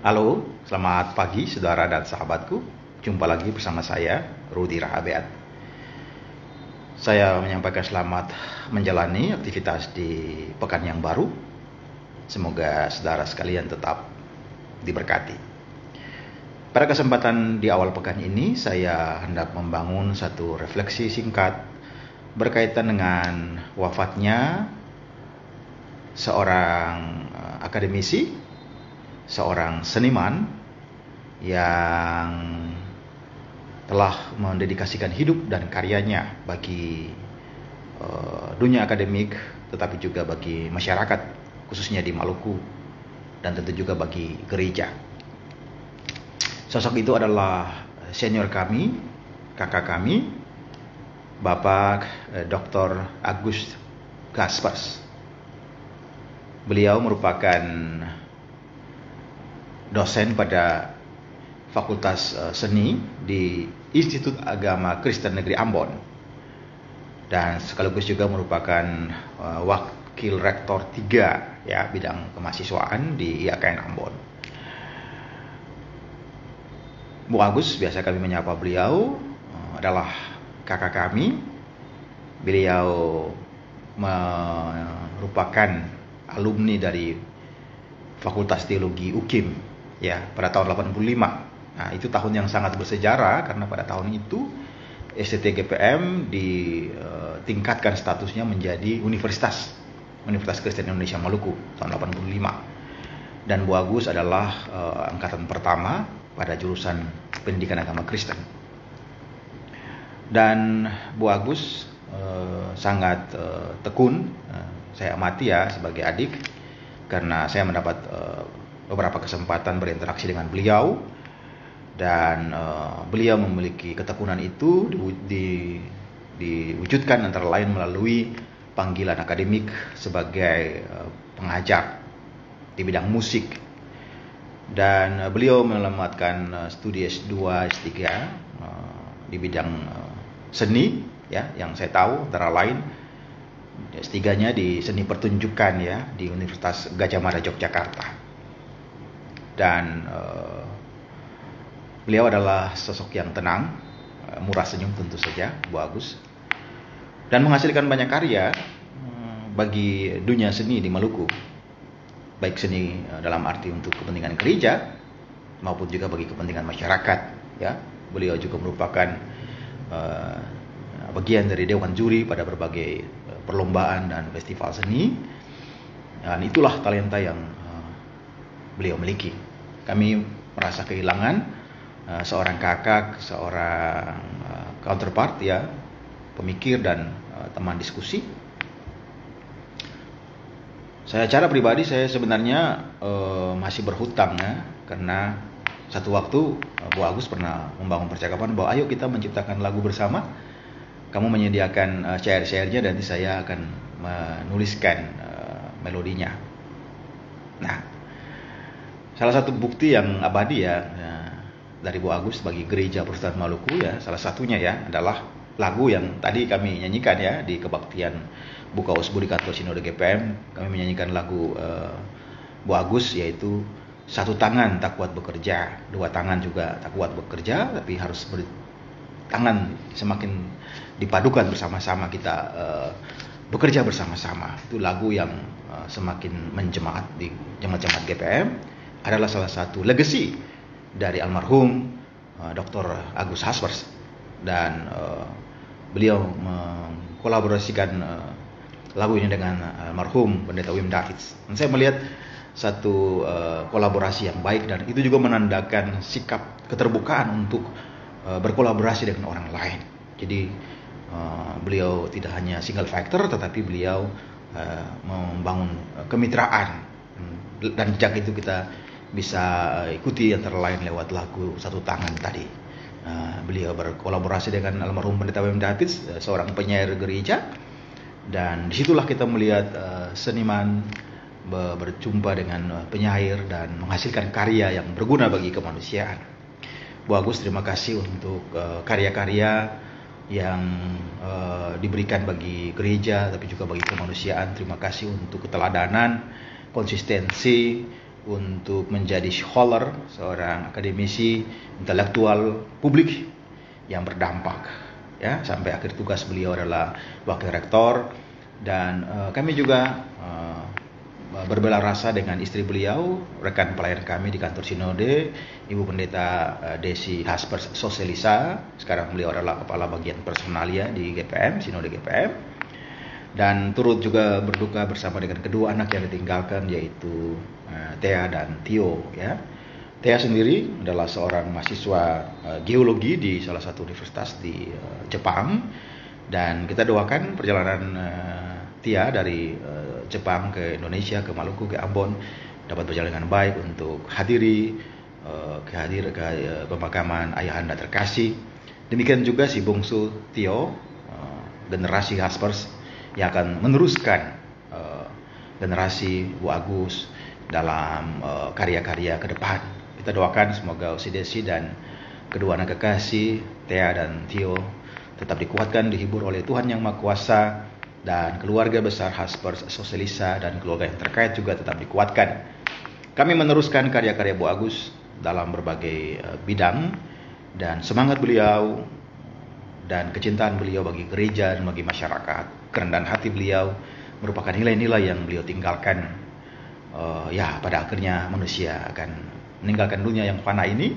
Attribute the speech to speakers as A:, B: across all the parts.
A: Halo, selamat pagi saudara dan sahabatku. Jumpa lagi bersama saya, Rudi Rahabeat. Saya menyampaikan selamat menjalani aktivitas di pekan yang baru. Semoga saudara sekalian tetap diberkati. Pada kesempatan di awal pekan ini, saya hendak membangun satu refleksi singkat berkaitan dengan wafatnya seorang akademisi, seorang seniman yang telah mendedikasikan hidup dan karyanya bagi dunia akademik, tetapi juga bagi masyarakat, khususnya di Maluku, dan tentu juga bagi gereja. Sosok itu adalah senior kami, kakak kami, Bapak Dr. Agus Gaspers. Beliau merupakan dosen pada Fakultas Seni di Institut Agama Kristen Negeri Ambon, dan sekaligus juga merupakan wakil rektor 3 bidang kemahasiswaan di IAKN Ambon. Bu Agus, biasa kami menyapa beliau, adalah kakak kami. Beliau merupakan alumni dari Fakultas Teologi UKIM pada tahun 85. Nah, itu tahun yang sangat bersejarah karena pada tahun itu STT-GPM ditingkatkan statusnya menjadi Universitas Kristen Indonesia Maluku tahun 85. Dan Bu Agus adalah angkatan pertama pada jurusan Pendidikan Agama Kristen. Dan Bu Agus sangat tekun, saya amati sebagai adik, karena saya mendapat beberapa kesempatan berinteraksi dengan beliau, dan beliau memiliki ketekunan itu diwujudkan antara lain melalui panggilan akademik sebagai pengajar di bidang musik, dan beliau menamatkan studi S2, S3 di bidang seni, yang saya tahu antara lain S3-nya di seni pertunjukan di Universitas Gadjah Mada Yogyakarta. Dan beliau adalah sosok yang tenang, murah senyum tentu saja, Bu Agus, dan menghasilkan banyak karya bagi dunia seni di Maluku, baik seni dalam arti untuk kepentingan gereja maupun juga bagi kepentingan masyarakat. Beliau juga merupakan bagian dari dewan juri pada berbagai perlombaan dan festival seni, dan itulah talenta yang beliau miliki. Kami merasa kehilangan seorang kakak, seorang counterpart, pemikir dan teman diskusi. Secara pribadi saya sebenarnya masih berhutang, karena satu waktu Bu Agus pernah membangun percakapan bahwa ayo kita menciptakan lagu bersama. Kamu menyediakan syair-syairnya dan nanti saya akan menuliskan melodinya. Nah, salah satu bukti yang abadi dari Bu Agus bagi gereja Protestan Maluku, salah satunya adalah lagu yang tadi kami nyanyikan di kebaktian Buka Usbudi Kantor Sinode GPM. Kami menyanyikan lagu Bu Agus, yaitu satu tangan tak kuat bekerja, dua tangan juga tak kuat bekerja, tapi harus tangan semakin dipadukan bersama-sama, kita bekerja bersama-sama. Itu lagu yang semakin menjemaat di jemaat-jemaat GPM, adalah salah satu legacy dari almarhum Dr. Agus Gaspers, dan beliau mengkolaborasikan lagu ini dengan almarhum Pendeta Wim Davids. Dan saya melihat satu kolaborasi yang baik, dan itu juga menandakan sikap keterbukaan untuk berkolaborasi dengan orang lain. Jadi beliau tidak hanya single factor, tetapi beliau membangun kemitraan, dan jejak itu kita bisa ikuti antara lain lewat lagu Satu Tangan tadi. Beliau berkolaborasi dengan almarhum Pendeta Wim Davids, seorang penyair gereja, dan disitulah kita melihat seniman berjumpa dengan penyair dan menghasilkan karya yang berguna bagi kemanusiaan. Bu Agus, terima kasih untuk karya-karya yang diberikan bagi gereja tapi juga bagi kemanusiaan. Terima kasih untuk keteladanan, konsistensi, untuk menjadi scholar, seorang akademisi intelektual publik yang berdampak, ya, sampai akhir tugas beliau adalah wakil rektor. Dan kami juga berbela rasa dengan istri beliau, rekan pelayan kami di kantor Sinode, Ibu Pendeta Desi Haspers Soselisa. Sekarang beliau adalah kepala bagian personalia di GPM, Sinode GPM. Dan turut juga berduka bersama dengan kedua anak yang ditinggalkan, yaitu Thea dan Tio, ya. Thea sendiri adalah seorang mahasiswa geologi di salah satu universitas di Jepang, dan kita doakan perjalanan Tia dari Jepang ke Indonesia, ke Maluku, ke Ambon dapat berjalan dengan baik untuk hadiri pemakaman ayahanda terkasih. Demikian juga si bungsu Tio, generasi Haspers yang akan meneruskan generasi Bu Agus dalam karya-karya ke depan. Kita doakan semoga Osidesi dan kedua anak kekasih Thea dan Tio tetap dikuatkan, dihibur oleh Tuhan Yang Maha Kuasa, dan keluarga besar Haspers Soselisa dan keluarga yang terkait juga tetap dikuatkan. Kami meneruskan karya-karya Bu Agus dalam berbagai bidang, dan semangat beliau dan kecintaan beliau bagi gereja dan bagi masyarakat, kerendahan hati beliau merupakan nilai-nilai yang beliau tinggalkan. Pada akhirnya manusia akan meninggalkan dunia yang fana ini,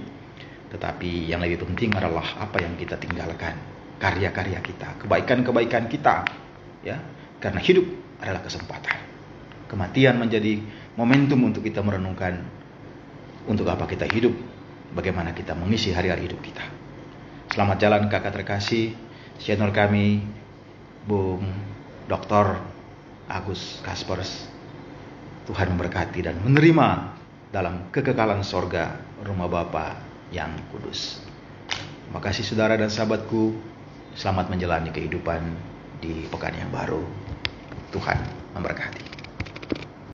A: tetapi yang lebih penting adalah apa yang kita tinggalkan, karya-karya kita, kebaikan-kebaikan kita, ya, karena hidup adalah kesempatan. Kematian menjadi momentum untuk kita merenungkan untuk apa kita hidup, bagaimana kita mengisi hari-hari hidup kita. Selamat jalan kakak terkasih, senior kami Bung Dr. Agus Haspers. Tuhan memberkati dan menerima dalam kekekalan sorga rumah Bapa yang kudus. Terima kasih saudara dan sahabatku. Selamat menjalani kehidupan di pekan yang baru. Tuhan memberkati.